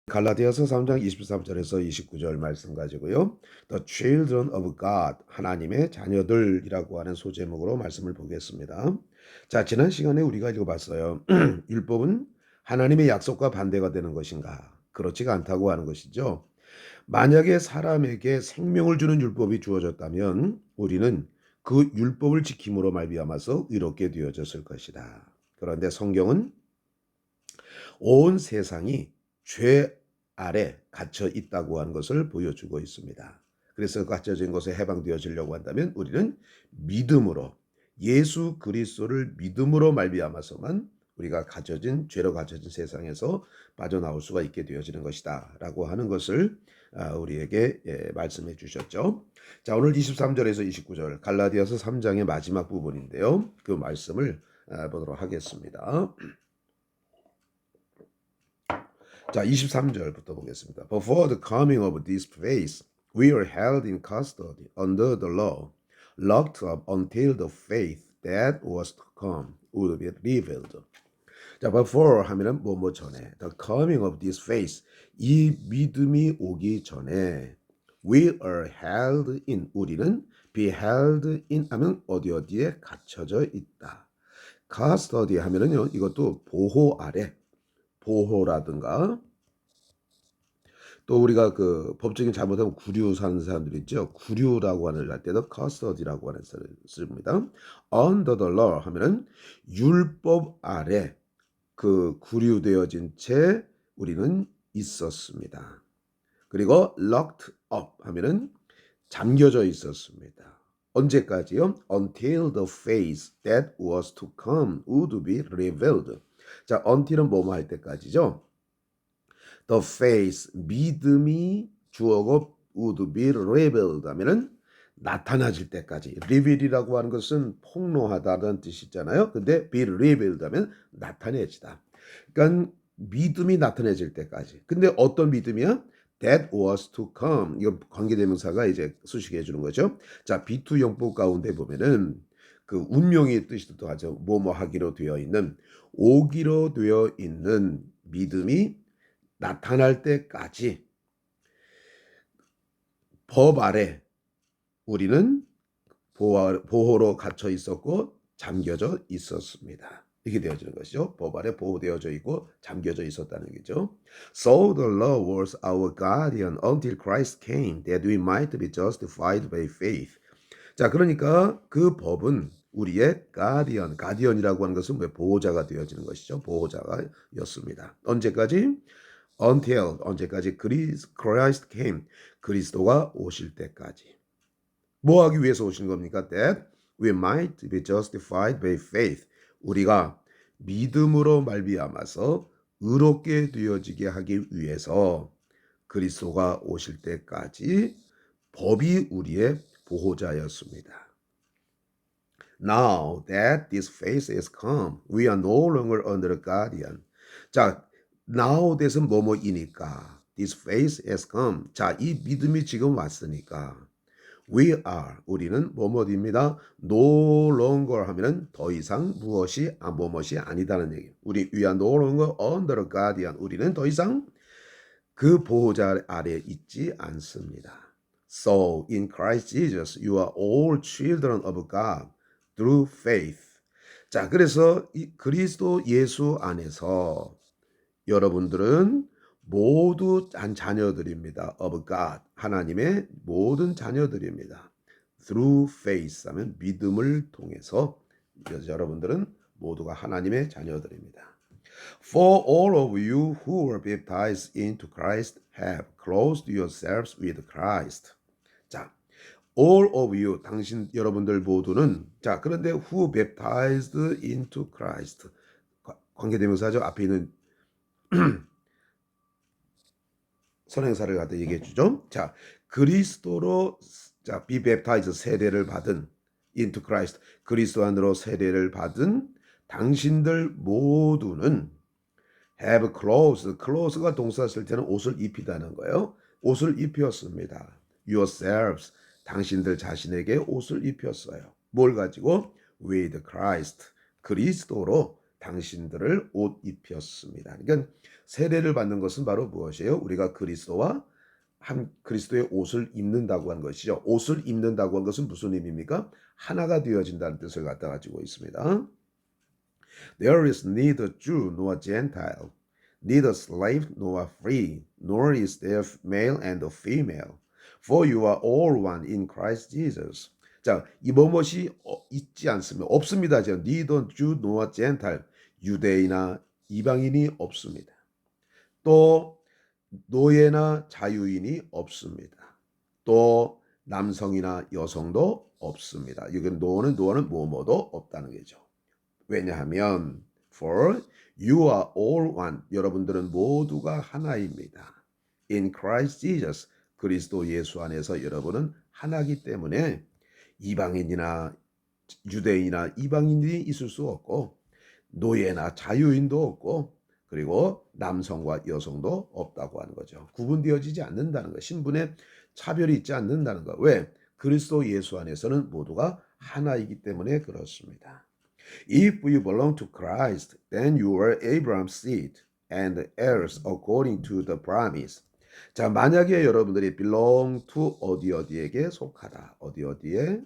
갈라디아서 3장 23절에서 29절 말씀 가지고요. The children of God, 하나님의 자녀들이라고 하는 소제목으로 말씀을 보겠습니다. 자, 지난 시간에 우리가 읽어봤어요. 율법은 하나님의 약속과 반대가 되는 것인가? 그렇지가 않다고 하는 것이죠. 만약에 사람에게 생명을 주는 율법이 주어졌다면 우리는 그 율법을 지킴으로 말미암아서 의롭게 되어졌을 것이다. 그런데 성경은 온 세상이 죄 아래 갇혀 있다고 하는 것을 보여주고 있습니다. 그래서 갇혀진 것에 해방되어지려고 한다면 우리는 믿음으로 예수 그리스도를 믿음으로 말미암아서만 우리가 죄로 갇혀진 세상에서 빠져나올 수가 있게 되어지는 것이다 라고 하는 것을 우리에게 말씀해 주셨죠. 자, 오늘 23절에서 29절 갈라디아서 3장의 마지막 부분인데요. 그 말씀을 보도록 하겠습니다. 자, 23절부터 보겠습니다. Before the coming of this faith, we were held in custody under the law, locked up until the faith that was to come would be revealed. 자, before 하면은 뭐뭐 전에, the coming of this faith, 이 믿음이 오기 전에, we are held in, 우리는 be held in 하면 어디에 갇혀져 있다. custody 하면은요, 이것도 보호 아래, 보호라든가 또 우리가 그 법적인 잘못하면 구류 사는 사람들 있죠. 구류라고 하는 할 때도 custody라고 하는 것을 씁니다. under the law 하면은 율법 아래 그 구류되어진 채 우리는 있었습니다. 그리고 locked up 하면은 잠겨져 있었습니다. 언제까지요? Until the faith that was to come would be revealed. 자, until은 뭐뭐 할 때까지죠? The faith, 믿음이 주어고 would be revealed 하면은 나타나질 때까지. reveal이라고 하는 것은 폭로하다는 뜻이잖아요. 근데 be revealed 하면 나타내지다. 그러니까 믿음이 나타내질 때까지. 근데 어떤 믿음이야? That was to come. 이거 관계대명사가 이제 수식해 주는 거죠. 자, B2 용법 가운데 보면은 그 운명의 뜻도 하죠. 뭐뭐 하기로 되어 있는, 오기로 되어 있는 믿음이 나타날 때까지 법 아래 우리는 보호로 갇혀 있었고 잠겨져 있었습니다. 이렇게 되어지는 것이죠. 법 아래 보호되어져 있고 잠겨져 있었다는 거죠. So the law was our guardian until Christ came that we might be justified by faith. 자, 그러니까 그 법은 우리의 가디언이라고 하는 것은 왜 보호자가 되어지는 것이죠. 보호자가였습니다. 언제까지? Until 언제까지? Christ came, 그리스도가 오실 때까지. 뭐 하기 위해서 오신 겁니까? That we might be justified by faith. 우리가 믿음으로 말미암아서 의롭게 되어지게 하기 위해서 그리스도가 오실 때까지 법이 우리의 보호자였습니다. Now that this faith is come, we are no longer under a guardian. 자, now that은 뭐뭐이니까 this faith has come. 자, 이 믿음이 지금 왔으니까 we are, 우리는 뭐뭐입니다. No longer 하면은 더 이상 무엇이 아니다는 얘기. we are no longer under a guardian. 우리는 더 이상 그 보호자 아래 있지 않습니다. So in Christ Jesus, you are all children of God through faith. 자, 그래서 이 그리스도 예수 안에서 여러분들은 모두 자녀들입니다. of God, 하나님의 모든 자녀들입니다. through faith 하면 믿음을 통해서 여러분들은 모두가 하나님의 자녀들입니다. For all of you who were baptized into Christ have clothed yourselves with Christ. 자, all of you, 당신 여러분들 모두는, 자, 그런데 who baptized into Christ, 관계대명사죠. 앞에 있는 선행사를 갖다 얘기해 주죠. 자, 그리스도로, 자, be baptized, 세례를 받은, into Christ, 그리스도 안으로 세례를 받은 당신들 모두는 have clothes, clothes가 동사 쓸 때는 옷을 입히다는 거예요. 옷을 입혔습니다. yourselves, 당신들 자신에게 옷을 입혔어요. 뭘 가지고? with Christ, 그리스도로 당신들을 옷 입혔습니다. 그러니까 세례를 받는 것은 바로 무엇이에요? 우리가 그리스도와 그리스도의 옷을 입는다고 한 것이죠. 옷을 입는다고 한 것은 무슨 의미입니까? 하나가 되어진다는 뜻을 갖다 가지고 있습니다. There is neither Jew nor Gentile, neither slave nor free, nor is there male and female, for you are all one in Christ Jesus. 자, 이 뭐뭇이 있지 않습니다. 없습니다. neither Jew nor Gentile, 유대인이나 이방인이 없습니다. 또 노예나 자유인이 없습니다. 또 남성이나 여성도 없습니다. 이건 노는 뭐뭐도 없다는 거죠. 왜냐하면 for you are all one. 여러분들은 모두가 하나입니다. In Christ Jesus. 그리스도 예수 안에서 여러분은 하나이기 때문에 이방인이나 유대인이나 이방인이 있을 수 없고 노예나 자유인도 없고 그리고 남성과 여성도 없다고 하는 거죠. 구분되어지지 않는다는 거. 신분에 차별이 있지 않는다는 거. 왜? 그리스도 예수 안에서는 모두가 하나이기 때문에 그렇습니다. If you belong to Christ, then you are Abraham's seed and heirs according to the promise. 자, 만약에 여러분들이 belong to 어디에게 속하다. 어디에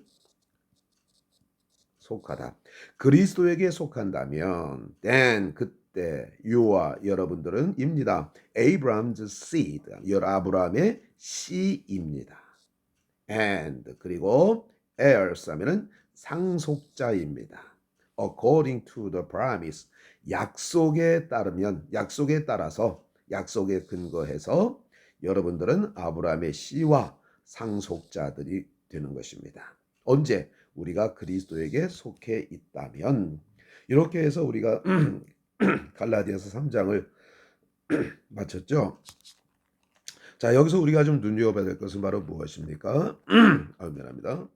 속하다. 그리스도에게 속한다면 then 그때 you와 여러분들은 입니다. Abraham's seed. 아브라함의 씨입니다. and 그리고 heirs 하면은 상속자입니다. according to the promise. 약속에 따르면 약속에 따라서 약속에 근거해서 여러분들은 아브라함의 씨와 상속자들이 되는 것입니다. 언제? 우리가 그리스도에게 속해 있다면. 이렇게 해서 우리가 갈라디아서 3장을 마쳤죠. 자, 여기서 우리가 좀 눈여겨봐야 될 것은 바로 무엇입니까? 미안합니다.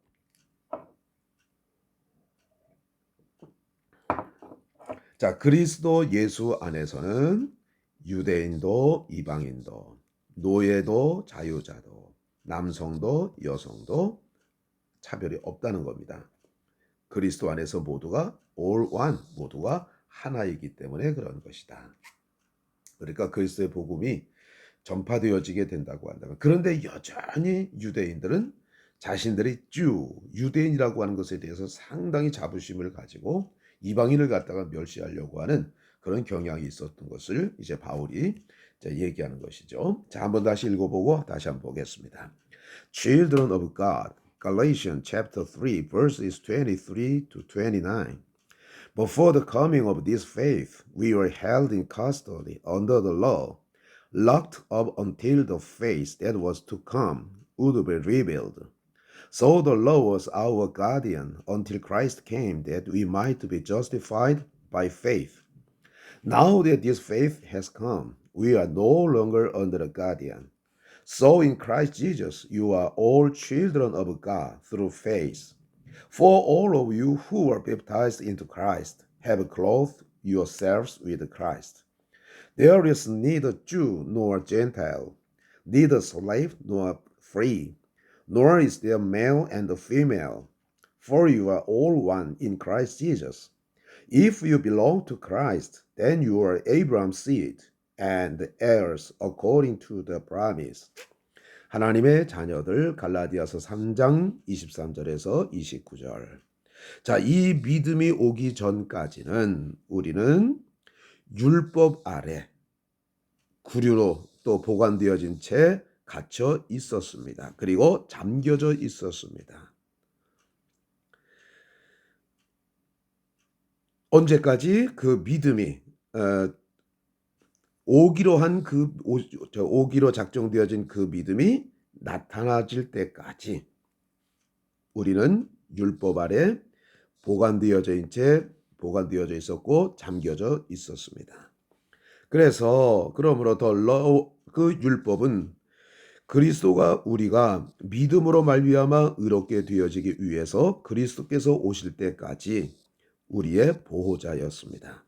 자, 그리스도 예수 안에서는 유대인도 이방인도 노예도 자유자도 남성도 여성도 차별이 없다는 겁니다. 그리스도 안에서 모두가 all one, 모두가 하나이기 때문에 그런 것이다. 그러니까 그리스도의 복음이 전파되어지게 된다고 한다면, 그런데 여전히 유대인들은 자신들이 유대인이라고 하는 것에 대해서 상당히 자부심을 가지고 이방인을 갖다가 멸시하려고 하는 그런 경향이 있었던 것을 이제 바울이 얘기하는 것이죠. 자, 한번 다시 읽어보고 다시 한번 보겠습니다. Children of God, Galatians chapter 3 verses 23 to 29. Before the coming of this faith, we were held in custody under the law, locked up until the faith that was to come would be revealed. So the law was our guardian until Christ came that we might be justified by faith. Now that this faith has come, we are no longer under a guardian. So in Christ Jesus, you are all children of God through faith. For all of you who were baptized into Christ have clothed yourselves with Christ. There is neither Jew nor Gentile, neither slave nor free, nor is there male and female, for you are all one in Christ Jesus. If you belong to Christ, then you are Abraham's seed and heirs according to the promise. 하나님의 자녀들 갈라디아서 3장 23절에서 29절. 자, 이 믿음이 오기 전까지는 우리는 율법 아래 구류로 또 보관되어진 채 갇혀 있었습니다. 그리고 잠겨져 있었습니다. 언제까지? 그 믿음이 오기로 작정되어진 그 믿음이 나타나질 때까지 우리는 율법 아래 보관되어져 있었고 잠겨져 있었습니다. 그래서 그러므로 그 율법은 그리스도가 우리가 믿음으로 말미암아 의롭게 되어지기 위해서 그리스도께서 오실 때까지 우리의 보호자였습니다.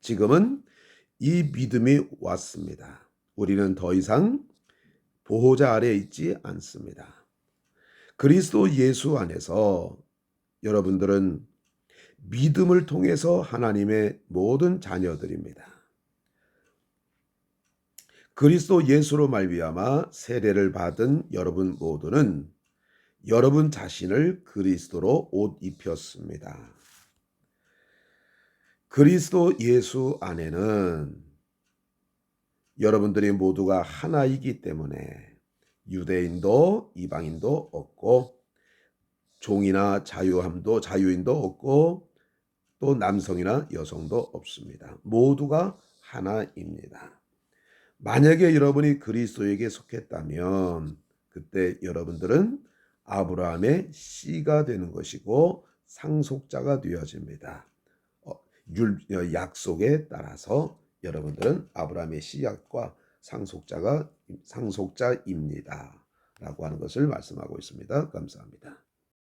지금은 이 믿음이 왔습니다. 우리는 더 이상 보호자 아래에 있지 않습니다. 그리스도 예수 안에서 여러분들은 믿음을 통해서 하나님의 모든 자녀들입니다. 그리스도 예수로 말미암아 세례를 받은 여러분 모두는 여러분 자신을 그리스도로 옷 입혔습니다. 그리스도 예수 안에는 여러분들이 모두가 하나이기 때문에 유대인도 이방인도 없고 종이나 자유인도 없고 또 남성이나 여성도 없습니다. 모두가 하나입니다. 만약에 여러분이 그리스도에게 속했다면 그때 여러분들은 아브라함의 씨가 되는 것이고 상속자가 되어집니다. 약속에 따라서 여러분들은 아브라함의 씨앗과 상속자입니다. 라고 하는 것을 말씀하고 있습니다. 감사합니다.